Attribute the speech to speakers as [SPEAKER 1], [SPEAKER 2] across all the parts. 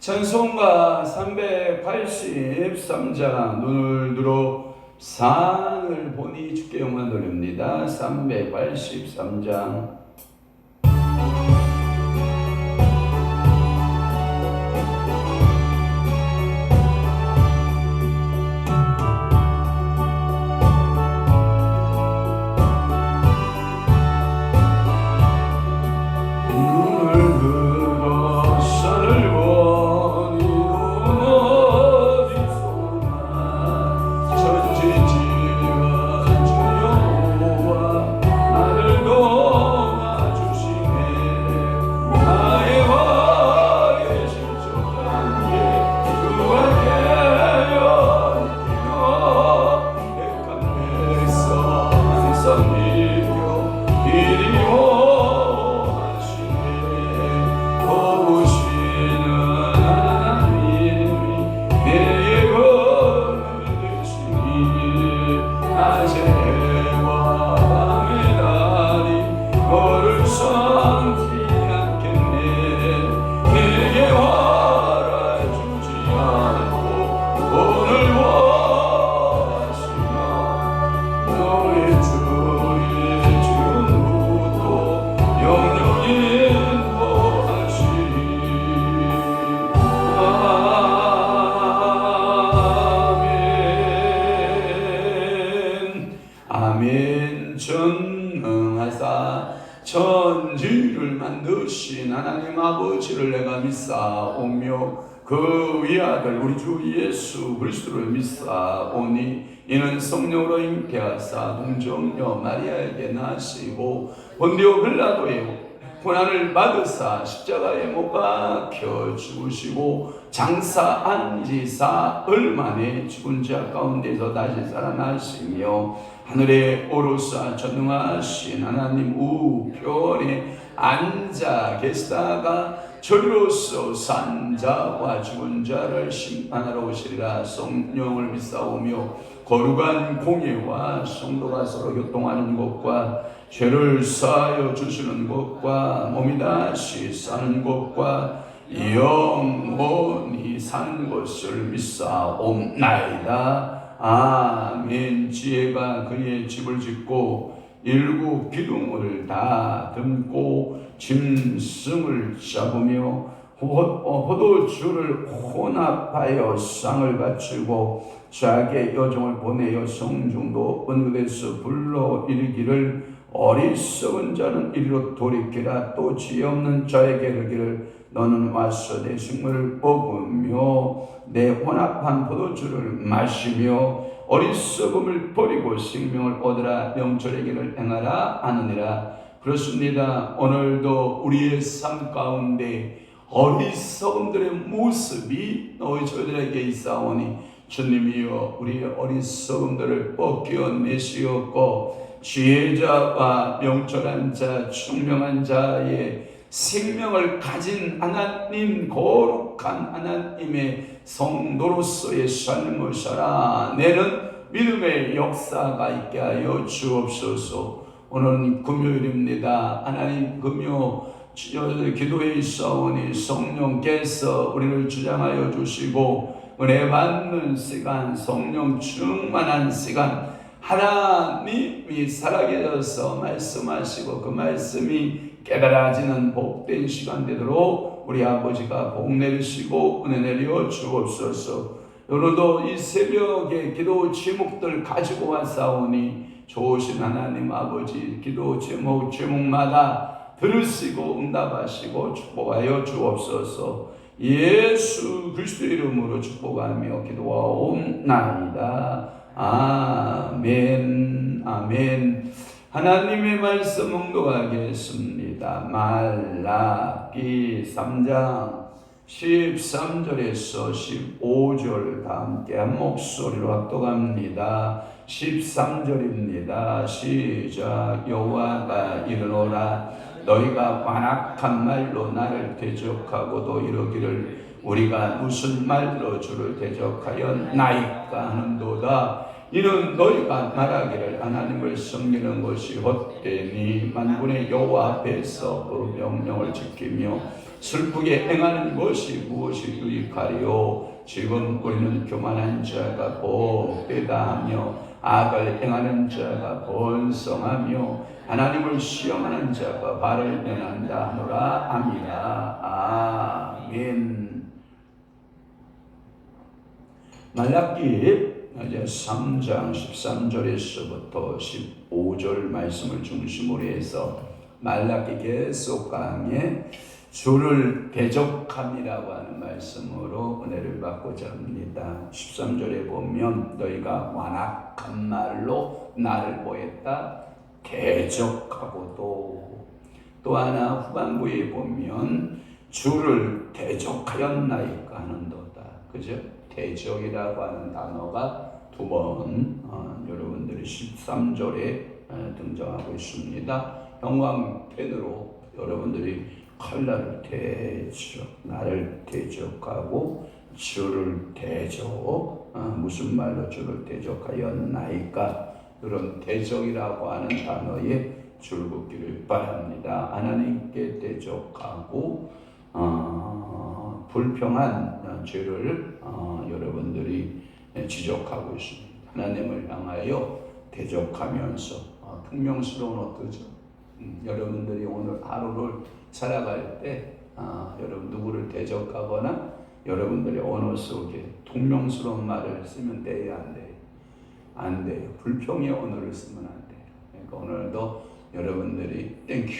[SPEAKER 1] 찬송가 383장 눈을 들어 산을 보니 주께 영광 돌립니다. 383장 아멘. 전능하사 천지를 만드신 하나님 아버지를 내가 믿사오며 그 위아들 우리 주 예수 그리스도를 믿사오니 이는 성령으로 잉태하사 동정녀 마리아에게 나시고 본디오 빌라도의 고난을 받으사 십자가에 못 박혀 죽으시고 장사한 지 사흘 만에 죽은 자 가운데서 다시 살아나시며 하늘에 오르사 전능하신 하나님 우편에 앉아 계시다가 저리로서 산 자와 죽은 자를 심판하러 오시리라. 성령을 믿사오며 거룩한 공예와 성도가 서로 교통하는 것과 죄를 사하여 주시는 것과 몸이 다시 사는 것과 영원히 사는 것을 믿사옵나이다. 아멘. 지혜가 그의 집을 짓고 일곱 기둥을 다 듬고 짐승을 잡으며 포도주를 혼합하여 쌍을 갖추고 자기의 여종을 보내어 성중도 은근에서 불러 이르기를 어리석은 자는 이리로 돌이키라. 또 지혜 없는 자에게 이르기를 너는 와서 내 식물을 먹으며 내 혼합한 포도주를 마시며 어리석음을 버리고 생명을 얻으라. 명철의 길을 행하라 하느니라. 그렇습니다. 오늘도 우리의 삶 가운데 어리석음들의 모습이 너희 저희들에게 있사오니 주님이여 우리의 어리석음들을 벗겨내시옵고 지혜자와 명철한 자 총명한 자의 생명을 가진 하나님 거룩한 하나님의 성도로서의 삶을 살아내는 믿음의 역사가 있게 하여 주옵소서. 오늘은 금요일입니다. 하나님 금요 기도에 있사오니 성령께서 우리를 주장하여 주시고 은혜 받는 시간, 성령 충만한 시간, 하나님이 살아계셔서 말씀하시고 그 말씀이 깨달아지는 복된 시간 되도록 우리 아버지가 복 내리시고 은혜 내려 주옵소서. 오늘도 이 새벽에 기도 제목들 가지고 왔사오니 좋으신 하나님 아버지 기도 제목마다 들으시고 응답하시고 축복하여 주옵소서. 예수 그리스도의 이름으로 축복하며 기도하옵나이다. 아멘. 아멘. 하나님의 말씀 응독하겠습니다. 말라기 3장 13절에서 15절 다 함께 한 목소리로 합독합니다. 13절입니다. 시작. 여호와가 이르노라 너희가 완악한 말로 나를 대적하고도 이러기를 우리가 무슨 말로 주를 대적하였나이까 하는도다. 이는 너희가 말하기를 하나님을 섬기는 것이 헛되니 만군의 여호와 앞에서 그 명령을 지키며 슬프게 행하는 것이 무엇이 유익하리요. 지금 우리는 교만한 자가 복되다 하며 악을 행하는 자가 번성하며 하나님을 시험하는 자가 발을 면한다 하노라. 아미라. 아멘. 말라기 이제 3장 13절에서부터 15절 말씀을 중심으로 해서 말라기 계속 강해 주를 대적함이라고 하는 말씀으로 은혜를 받고자 합니다. 13절에 보면 너희가 완악한 말로 나를 보였다. 대적하고도. 또 하나 후반부에 보면 주를 대적하였나이까 하는도다. 그죠? 대적이라고 하는 단어가 두 번 여러분들이 13절에 등장하고 있습니다. 형광펜으로 여러분들이 칼날을 나를 대적하고 주를 대적, 무슨 말로 주를 대적하였나이까. 그런 대적이라고 하는 단어에 줄긋기를 바랍니다. 하나님께 대적하고 불평한 죄를 여러분들이 지적하고 있습니다. 하나님을 향하여 대적하면서 분명스러운 어떠죠? 여러분들이 오늘 하루를 살아갈 때 여러분 누구를 대적하거나 여러분들의 언어 속에 동명스러운 말을 쓰면 돼요, 안 돼요? 안 돼요. 불평의 언어를 쓰면 안 돼요. 그러니까 오늘도 여러분들이 땡큐,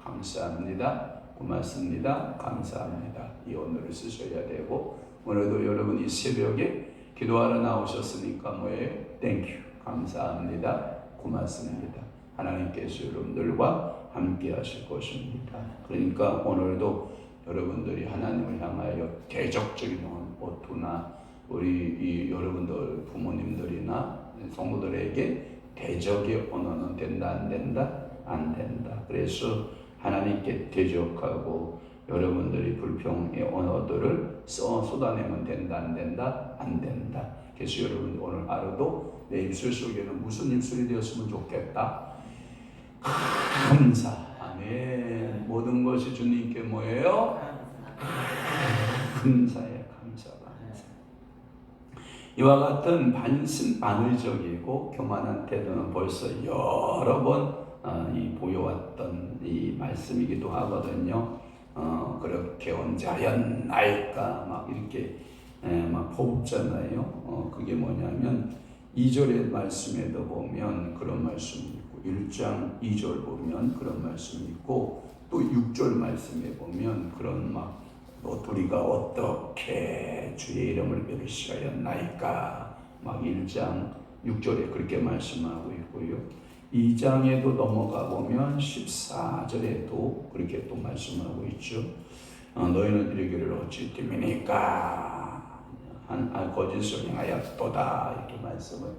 [SPEAKER 1] 감사합니다, 고맙습니다, 감사합니다, 이 언어를 쓰셔야 되고, 오늘도 여러분이 새벽에 기도하러 나오셨으니까 뭐예요? 땡큐, 감사합니다, 고맙습니다. 하나님께서 여러분들과 함께 하실 것입니다. 그러니까 오늘도 여러분들이 하나님을 향하여 대적적인 어투나 우리 여러분들 부모님들이나 성도들에게 대적의 언어는 된다, 안 된다? 안 된다. 그래서 하나님께 대적하고 여러분들이 불평의 언어들을 쏟아내면 된다, 안 된다? 안 된다. 그래서 여러분 오늘 하루도 내 입술 속에는 무슨 입술이 되었으면 좋겠다? 감사. 아멘. 모든 것이 주님께 뭐예요? 감사예요. 감사가. 이와 같은 반의적이고 교만한 태도는 벌써 여러 번 보여왔던 이 말씀이기도 하거든요. 그렇게 언제 하였나이까 막 이렇게 막 퍼붓잖아요. 그게 뭐냐면 2절의 말씀에도 보면 그런 말씀이 있고 1장 2절 보면 그런 말씀이 있고 또 6절 말씀에 보면 그런 막 우리가 어떻게 주의 이름을 멸시하였나이까 막 1장 6절에 그렇게 말씀하고 있고요. 2장에도 넘어가 보면 14절에도 그렇게 또 말씀하고 있죠. 너희는 이르기를 어찌 뜸이니까 거짓을 행하였도다 이렇게 말씀을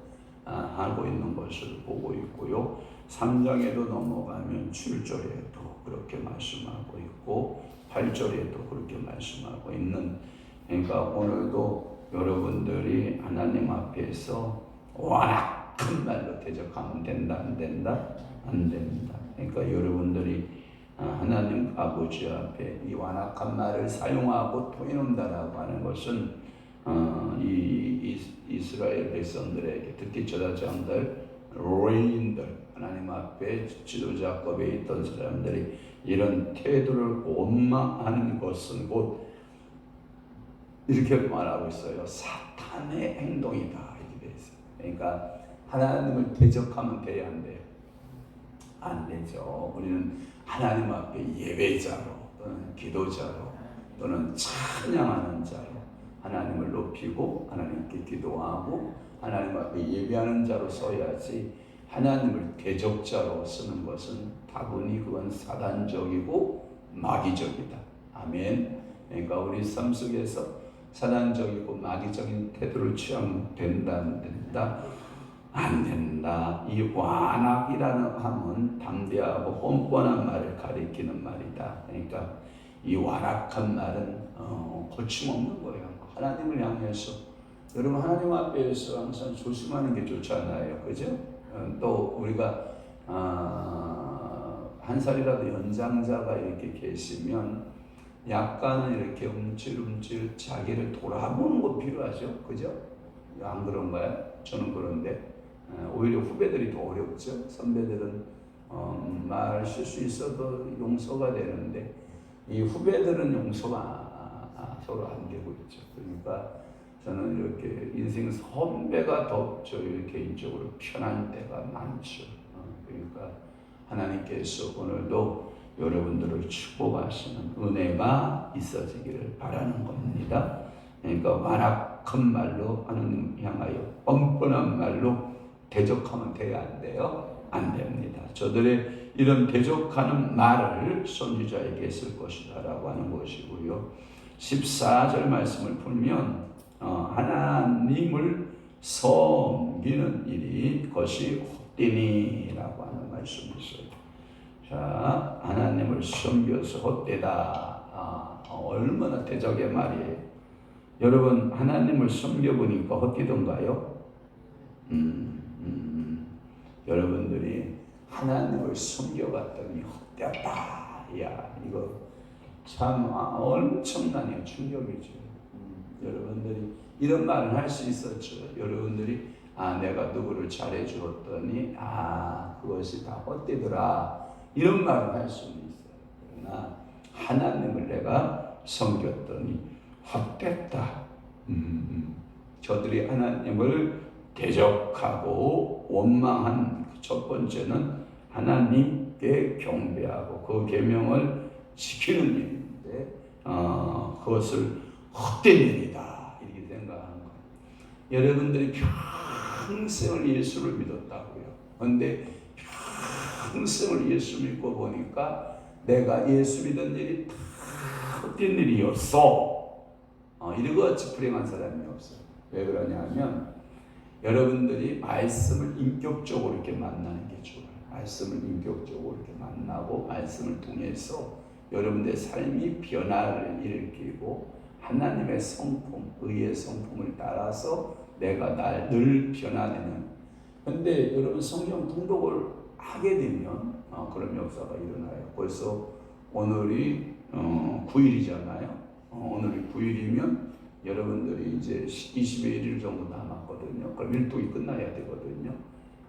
[SPEAKER 1] 하고 있는 것을 보고 있고요. 3장에도 넘어가면 7절에도 그렇게 말씀하고 있고 8절에도 그렇게 말씀하고 있는, 그러니까 오늘도 여러분들이 하나님 앞에서 완악한 말로 대적하면 된다, 안 된다? 안 된다. 그러니까 여러분들이 하나님 아버지 앞에 이 완악한 말을 사용하고 토해놓는다라고 하는 것은 이 이스라엘 백성들에게, 특히 제사장들, 레인들, 하나님 앞에 지도자급에 있던 사람들이 이런 태도를 원망하는 것은 곧 이렇게 말하고 있어요. 사탄의 행동이다 이렇게 돼 있어요. 그러니까 하나님을 대적하면 돼야 안 돼요? 안 되죠. 우리는 하나님 앞에 예배자로 또는 기도자로 또는 찬양하는 자로 하나님을 높이고 하나님께 기도하고 하나님 앞에 예배하는 자로 써야지, 하나님을 대적자로 쓰는 것은 다분히 그건 사단적이고 마귀적이다. 아멘. 그러니까 우리 삶 속에서 사단적이고 마귀적인 태도를 취하면 된다, 안 된다? 안 된다. 이 완악이라는 함은 담대하고 뻔뻔한 말을 가리키는 말이다. 그러니까 이 완악한 말은 거침없는 거예요. 하나님을 향해서, 여러분 하나님 앞에서 항상 조심하는 게 좋잖아요. 그죠? 또 우리가 한 살이라도 연장자가 이렇게 계시면 약간은 이렇게 움찔움찔 자기를 돌아보는 거 필요하죠. 그죠? 안 그런가요? 저는 그런데 오히려 후배들이 더 어렵죠. 선배들은 말 실수 있어도 용서가 되는데 이 후배들은 용서가 서로 안 되고 있죠. 그러니까 저는 이렇게 인생 선배가 더 저희 개인적으로 편한 때가 많죠. 그러니까 하나님께서 오늘도 여러분들을 축복하시는 은혜가 있어지기를 바라는 겁니다. 그러니까 완악한 말로 하나님 향하여 뻔뻔한 말로 대적하면 돼야 안 돼요? 안 됩니다. 저들의 이런 대적하는 말을 선지자에게 쓸 것이다 라고 하는 것이고요. 14절 말씀을 풀면 하나님을 섬기는 일이 그것이 헛되니라고 하는 말씀이 있어요. 자, 하나님을 섬겨서 헛되다. 얼마나 대적의 말이에요. 여러분 하나님을 섬겨보니까 헛되던가요? 여러분들이 하나님을 섬겨봤더니 헛되었다. 야, 이거 참 엄청난 충격이죠. 여러분들이 이런 말을 할 수 있었죠. 여러분들이 내가 누구를 잘해주었더니 그것이 다 헛되더라. 이런 말을 할 수는 있어요. 그러나 하나님을 내가 섬겼더니 헛됐다. 저들이 하나님을 대적하고 원망한 첫 번째는 하나님께 경배하고 그 계명을 지키는 일인데 그것을 헛된 일이다 이렇게 생각하는 거예요. 여러분들이 평생을 예수를 믿었다고요. 그런데 평생을 예수 믿고 보니까 내가 예수 믿은 일이 다 헛된 일이었어. 이러고같이 불행한 사람이 없어요. 왜 그러냐면 여러분들이 말씀을 인격적으로 이렇게 만나는 게 좋아요. 말씀을 인격적으로 이렇게 만나고 말씀을 통해서 여러분들의 삶이 변화를 일으키고 하나님의 성품, 의의 성품을 따라서 내가 늘 변화되는. 근데 여러분 성경 통독을 하게 되면 그런 역사가 일어나요. 벌써 오늘이 9일이잖아요. 오늘이 9일이면 여러분들이 이제 20의 1일 정도 남았거든요. 그럼 일독이 끝나야 되거든요.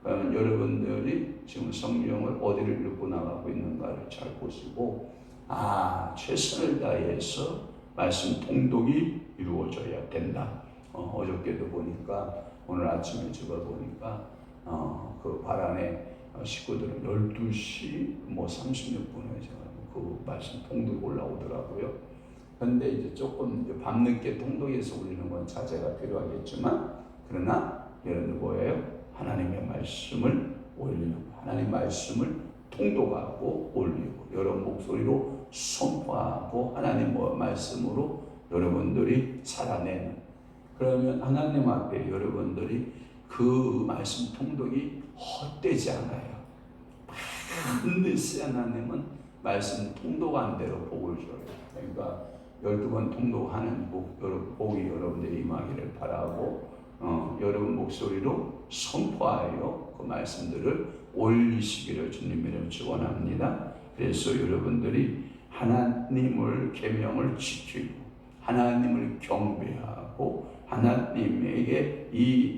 [SPEAKER 1] 그러면 여러분들이 지금 성경을 어디를 읽고 나가고 있는가를 잘 보시고 최선을 다해서 말씀 통독이 이루어져야 된다. 어저께도 보니까 오늘 아침에 제가 보니까 그 바란의 식구들은 12시 36분에 제가 그 말씀 통독 올라오더라고요. 근데 이제 조금 밤늦게 통독해서 올리는 건 자제가 필요하겠지만 그러나 여러분들 뭐예요? 하나님의 말씀을 올리는 하나님 말씀을 통독하고 올리고 여러분 목소리로 선포하고 하나님 말씀으로 여러분들이 살아내는. 그러면 하나님 앞에 여러분들이 그 말씀 통독이 헛되지 않아요. 반드시 하나님은 말씀 통독한 대로 복을 줘요. 그러니까 12번 통독하는 복이 여러분들이 임하기를 바라고 여러분 목소리로 선포하여 그 말씀들을 올리시기를 주님 이름으로 축원합니다. 그래서 여러분들이 하나님을 계명을 지키고 하나님을 경배하고 하나님에게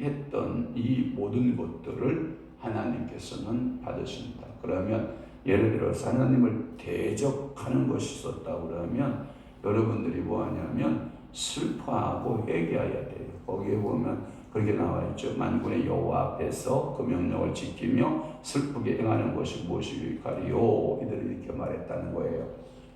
[SPEAKER 1] 했던 이 모든 것들을 하나님께서는 받으십니다. 그러면 예를 들어서 하나님을 대적하는 것이 있었다고 그러면 여러분들이 뭐하냐면 슬퍼하고 회개해야 돼요. 거기에 보면 그렇게 나와 있죠. 만군의 여호와 앞에서 그 명령을 지키며 슬프게 행하는 것이 무엇이 유익하리요. 이들이 이렇게 말했다는 거예요.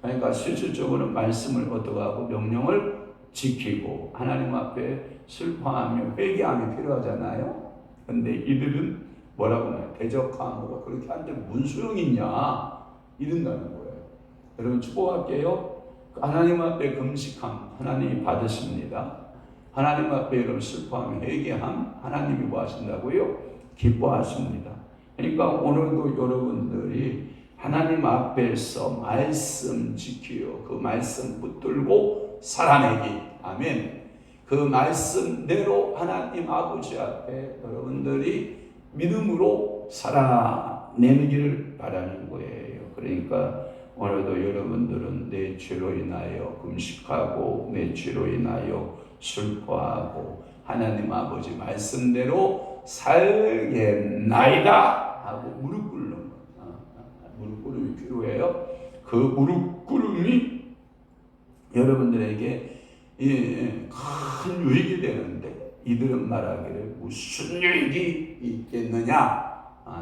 [SPEAKER 1] 그러니까 실질적으로 말씀을 얻어가고 명령을 지키고 하나님 앞에 슬퍼하며 회개함이 필요하잖아요. 근데 이들은 뭐라고 해요? 대적함으로 그렇게 하는데 무슨 소용이 있냐 이런다는 거예요. 여러분 축복할게요. 하나님 앞에 금식함 하나님이 받으십니다. 하나님 앞에 여러분 슬퍼하며 회개함 하나님이 뭐 하신다고요? 기뻐하십니다. 그러니까 오늘도 여러분들이 하나님 앞에서 말씀 지키어 그 말씀 붙들고 살아내기. 아멘. 그 말씀대로 하나님 아버지 앞에 여러분들이 믿음으로 살아내기를 바라는 거예요. 그러니까 오늘도 여러분들은 내 죄로 인하여 금식하고 내 죄로 인하여 슬퍼하고 하나님 아버지 말씀대로 살겠나이다 하고 무릎 꿇는 거. 무릎 꿇음이 필요해요. 그 무릎 꿇음이 여러분들에게 큰 유익이 되는데 이들은 말하기를 무슨 유익이 있겠느냐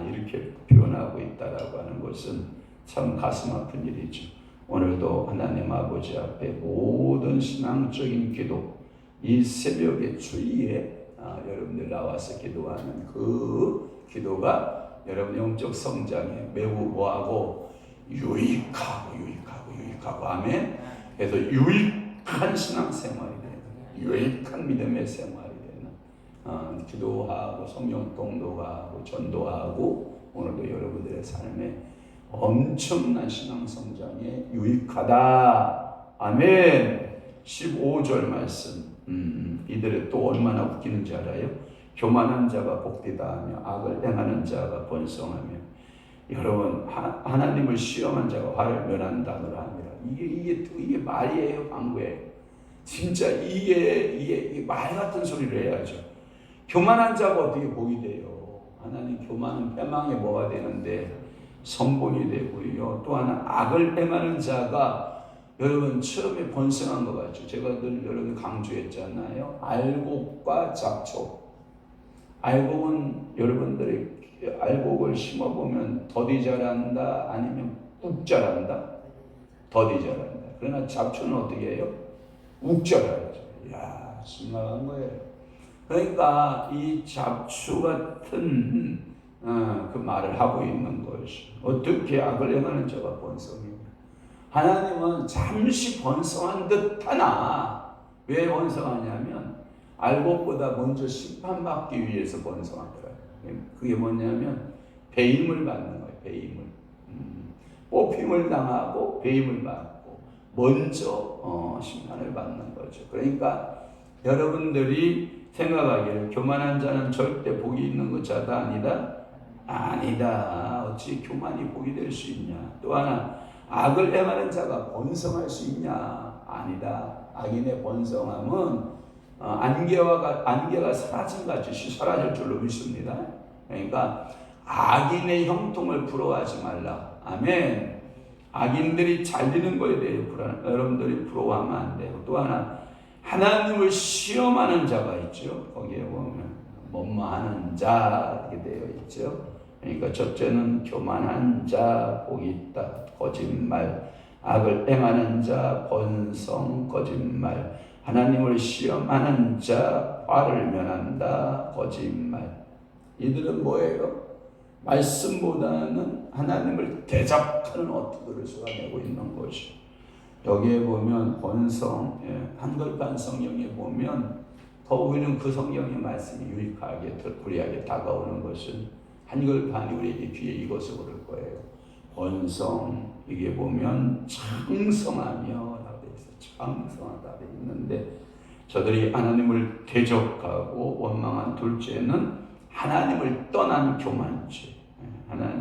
[SPEAKER 1] 이렇게 표현하고 있다라고 하는 것은 참 가슴 아픈 일이죠. 오늘도 하나님 아버지 앞에 모든 신앙적인 기도, 이 새벽의 주위에 여러분들 나와서 기도하는 그 기도가 여러분 영적 성장에 매우 뭐하고 유익하고 아멘. 그래서 유익한 신앙생활이 되는, 유익한 믿음의 생활이 되는 기도하고 성령 동도하고 전도하고 오늘도 여러분들의 삶에 엄청난 신앙 성장에 유익하다. 아멘. 15절 말씀. 이들은 또 얼마나 웃기는지 알아요? 교만한 자가 복되다 하며 악을 행하는 자가 번성하며. 여러분 하나님을 시험한 자가 화를 면한다노라 합니다. 이게 말이에요, 방구예요? 진짜 이게 말 같은 소리를 해야죠. 교만한 자가 어떻게 복이 돼요? 하나님 교만은 패망에 뭐가 되는데 선봉이 되고요. 또 하나 악을 행하는 자가 여러분 처음에 번성한 것 같죠. 제가 늘 여러분 강조했잖아요. 알곡과 잡초. 알곡은 여러분들이 알곡을 심어보면 더디 자란다 아니면 욱 자란다? 더디 자란다. 그러나 잡초는 어떻게 해요? 욱 자라죠. 이야, 심각한 거예요. 그러니까 이 잡초 같은 그 말을 하고 있는 것이 어떻게 악을 행하는 자가 번성해요? 하나님은 잠시 번성한 듯 하나 왜 번성하냐면 알곡보다 먼저 심판받기 위해서 번성하더라고요. 그게 뭐냐면 배임을 받는 거예요. 배임을. 뽑힘을 당하고 배임을 받고 먼저 심판을 받는 거죠. 그러니까 여러분들이 생각하기를 교만한 자는 절대 복이 있는 것 자다 아니다? 아니다. 어찌 교만이 복이 될 수 있냐. 또 하나 악을 행하는 자가 번성할 수 있냐. 아니다. 악인의 번성함은 안개가 사라진 같이 사라질 줄로 믿습니다. 그러니까 악인의 형통을 부러워하지 말라. 아멘. 악인들이 잘 되는 거에 대해 여러분들이 부러워하면 안 돼요. 또 하나 하나님을 시험하는 자가 있죠. 거기에 보면 뭐뭐하는 자 이렇게 되어 있죠. 그러니까 첫째는 교만한 자 복이 있다. 거짓말. 악을 행하는 자 번성 거짓말. 하나님을 시험하는 자 화를 면한다. 거짓말. 이들은 뭐예요? 말씀보다는 하나님을 대적하는 어투들을 쏟아내고 있는 것이. 여기에 보면 번성, 한글판 성경에 보면 더욱이는 그 성경의 말씀이 유익하게 불리하게 다가오는 것은 한글판이 우리에게 귀에 익어서 그럴 거예요. 번성, 이게 보면 창성하며 라고 되어 있어요. 창성하다 되어 있는데 저들이 하나님을 대적하고 원망한 둘째는 하나님을 떠난 교만죄.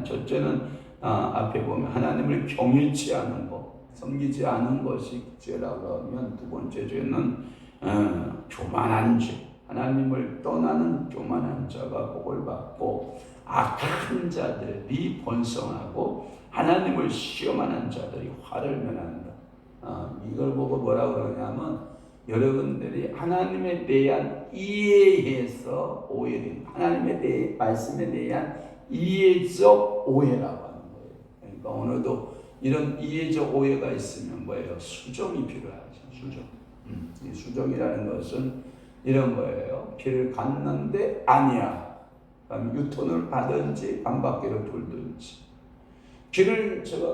[SPEAKER 1] 첫째는 앞에 보면 하나님을 경외치 않은 것, 섬기지 않은 것이 죄라고 하면 두 번째 죄는 교만한 죄. 하나님을 떠나는 교만한 자가 복을 받고 악한 자들이 번성하고 하나님을 시험하는 자들이 화를 면한다. 이걸 보고 뭐라고 그러냐면 여러분들이 하나님에 대한 이해에서 오해된 하나님에 대해 말씀에 대한 이해적 오해라고 하는 거예요. 그러니까 오늘도 이런 이해적 오해가 있으면 뭐예요? 수정이 필요하죠. 수정. 이 수정이라는 것은 이런 거예요. 길을 갔는데 아니야. 그럼 유턴을 하든지 반바퀴로 돌든지. 길을 제가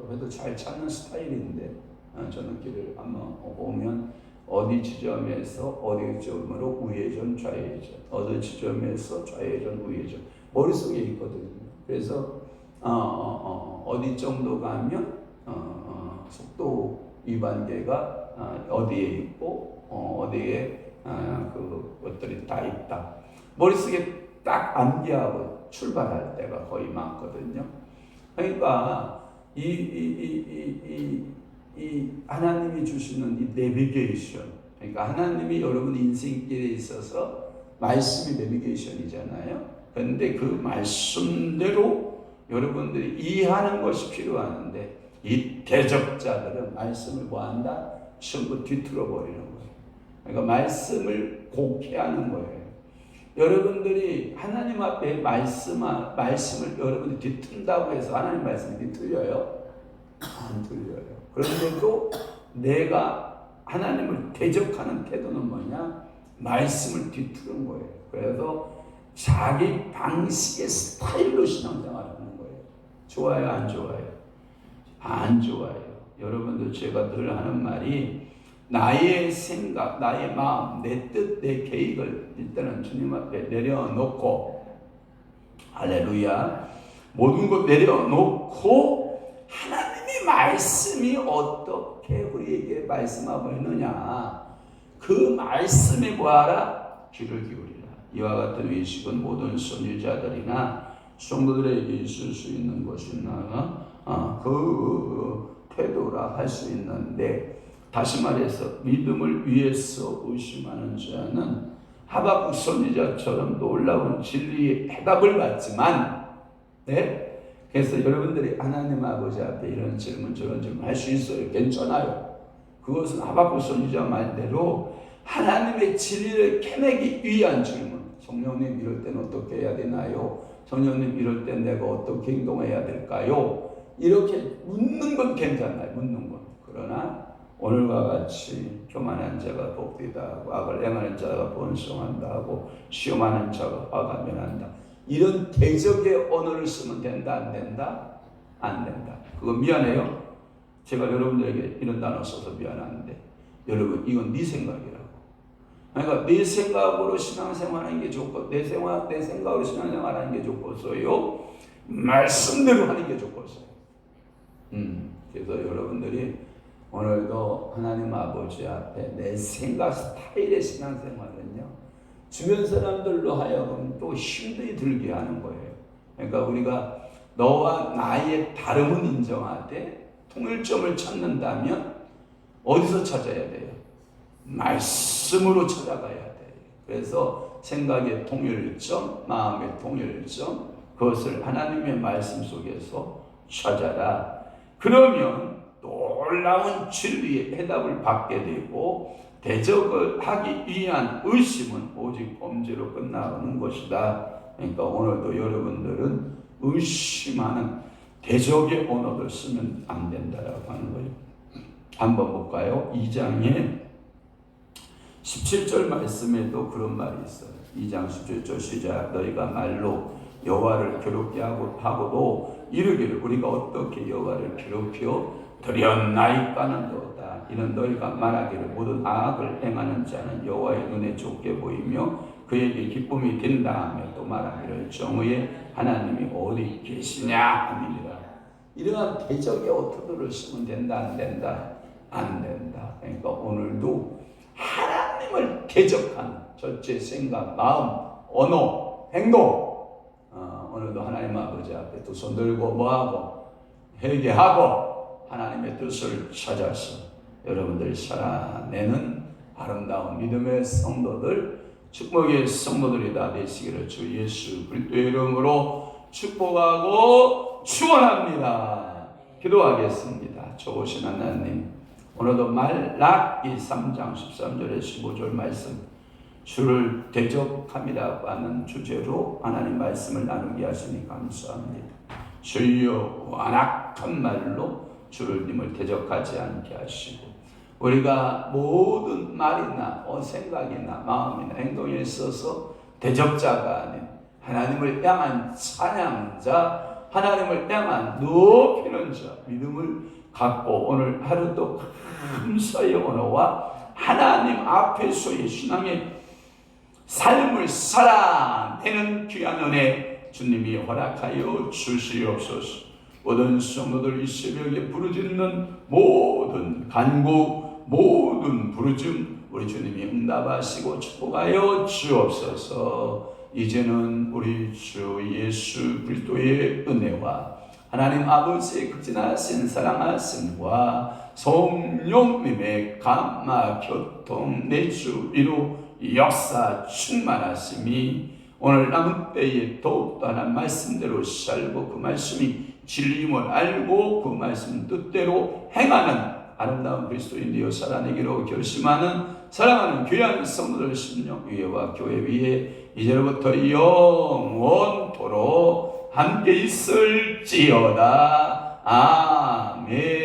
[SPEAKER 1] 그래도 잘 찾는 스타일인데 저는 길을 한번 오면 어디 지점에서 어디 지점으로 우회전 좌회전 어디 지점에서 좌회전 우회전 머릿속에 있거든요. 그래서 어디 정도 가면 속도 위반계가 어디에 있고 어디에 그 것들이 다 있다. 머릿속에 딱 암기하고 출발할 때가 거의 많거든요. 그러니까 이 하나님이 주시는 이 내비게이션, 그러니까 하나님이 여러분 인생길에 있어서 말씀이 내비게이션이잖아요. 그런데 그 말씀대로 여러분들이 이해하는 것이 필요하는데 이 대적자들은 말씀을 뭐한다? 전부 뒤틀어 버리는 거예요. 그러니까 말씀을 곡해하는 거예요. 여러분들이 하나님 앞에 말씀을 여러분이 뒤튼다고 해서 하나님 말씀이 뒤틀려요? 안 틀려요. 그런데도 내가 하나님을 대적하는 태도는 뭐냐? 말씀을 뒤틀은 거예요. 그래서 자기 방식의 스타일로 신앙생활을 하는 거예요. 좋아요? 안 좋아요? 안 좋아요. 여러분들 제가 늘 하는 말이 나의 생각, 나의 마음, 내 뜻, 내 계획을 일단은 주님 앞에 내려놓고 할렐루야 모든 것 내려놓고 하나님의 말씀이 어떻게 우리에게 말씀하고 있느냐 그 말씀에 뭐하라? 귀를 기울이라. 이와 같은 의식은 모든 선지자들이나 성도들에게 있을 수 있는 것이나 그 태도라 할 수 있는데 다시 말해서 믿음을 위해서 의심하는 자는 하박국 선지자처럼 놀라운 진리의 해답을 받지만 네? 그래서 여러분들이 하나님 아버지 앞에 이런 질문 저런 질문 할 수 있어요. 괜찮아요. 그것은 하박국 선지자 말대로 하나님의 진리를 캐내기 위한 질문. 성령님 이럴 때는 어떻게 해야 되나요? 성령님 이럴 때 내가 어떻게 행동해야 될까요? 이렇게 묻는 건 괜찮아요. 묻는 건. 그러나 오늘과 같이 교만한 자가 복되다 하고 악을 행하는 자가 번성한다 하고 시험하는 자가 화가 면한다. 이런 대적의 언어를 쓰면 된다 안 된다? 안 된다. 그거 미안해요. 제가 여러분들에게 이런 단어 써서 미안한데 여러분 이건 네 생각이라고. 그러니까 네 생각으로 신앙생활하는 게 좋고 내 생각으로 신앙생활하는 게 좋고서요. 말씀대로 하는 게 좋고서요. 그래서 여러분들이 오늘도 하나님 아버지 앞에 내 생각 스타일의 신앙생활은요 주변 사람들로 하여금 또 힘들게 들게 하는 거예요. 그러니까 우리가 너와 나의 다름은 인정하되 통일점을 찾는다면 어디서 찾아야 돼요? 말씀으로 찾아가야 돼요. 그래서 생각의 통일점, 마음의 통일점 그것을 하나님의 말씀 속에서 찾아라. 그러면 놀라운 진리의 해답을 받게 되고 대적을 하기 위한 의심은 오직 범죄로 끝나는 것이다. 그러니까 오늘도 여러분들은 의심하는 대적의 언어를 쓰면 안 된다라고 하는 거예요. 한번 볼까요? 2장에 17절 말씀에도 그런 말이 있어요. 2장 17절 시작. 너희가 말로 여호와를 괴롭게 하고도 이르기를 우리가 어떻게 여호와를 괴롭혀 드렸나이까는 도다. 이는 너희가 말하기를 모든 악을 행하는 자는 여호와의 눈에 좋게 보이며 그에게 기쁨이 된다 하며 또 말하기를 정의의 하나님이 어디 계시냐 함이니라. 이러한 대적의 어투들을 쓰면 된다 안 된다? 안 된다. 그러니까 오늘도 하나님을 대적하는 첫째 생각, 마음, 언어, 행동 오늘도 하나님 아버지 앞에 두 손 들고 뭐하고 회개하고 하나님의 뜻을 찾아서 여러분들이 살아내는 아름다운 믿음의 성도들 축복의 성도들이 다 되시기를 주 예수 그리스도의 이름으로 축복하고 축원합니다. 기도하겠습니다. 좋으신 하나님 오늘도 말라기 3장 13절에 15절 말씀 주를 대적함이라고 하는 주제로 하나님 말씀을 나누게 하시니 감사합니다. 주여 완악한 말로 주님을 대적하지 않게 하시고 우리가 모든 말이나 생각이나 마음이나 행동에 있어서 대적자가 아닌 하나님을 향한 찬양자 하나님을 향한 높이는 자 믿음을 갖고 오늘 하루도 감사의 언어와 하나님 앞에서의 신앙의 삶을 살아내는 귀한 은혜 주님이 허락하여 주시옵소서. 모든 성도들 이 새벽에 부르짖는 모든 간구 모든 부르짖음 우리 주님이 응답하시고 축복하여 주옵소서. 이제는 우리 주 예수 그리스도의 은혜와 하나님 아버지의 극진하신 사랑하심과 성령님의 감화 교통 내주 위로 역사 충만하심이 오늘 남은 때에 더욱더 하나님 말씀대로 살고 그 말씀이 진리임을 알고 그 말씀 뜻대로 행하는 아름다운 그리스도인 되어 살아내기로 결심하는 사랑하는 귀한 성도들 심령 위에와 교회 위에 이제로부터 영원토록 함께 있을지어다. 아멘.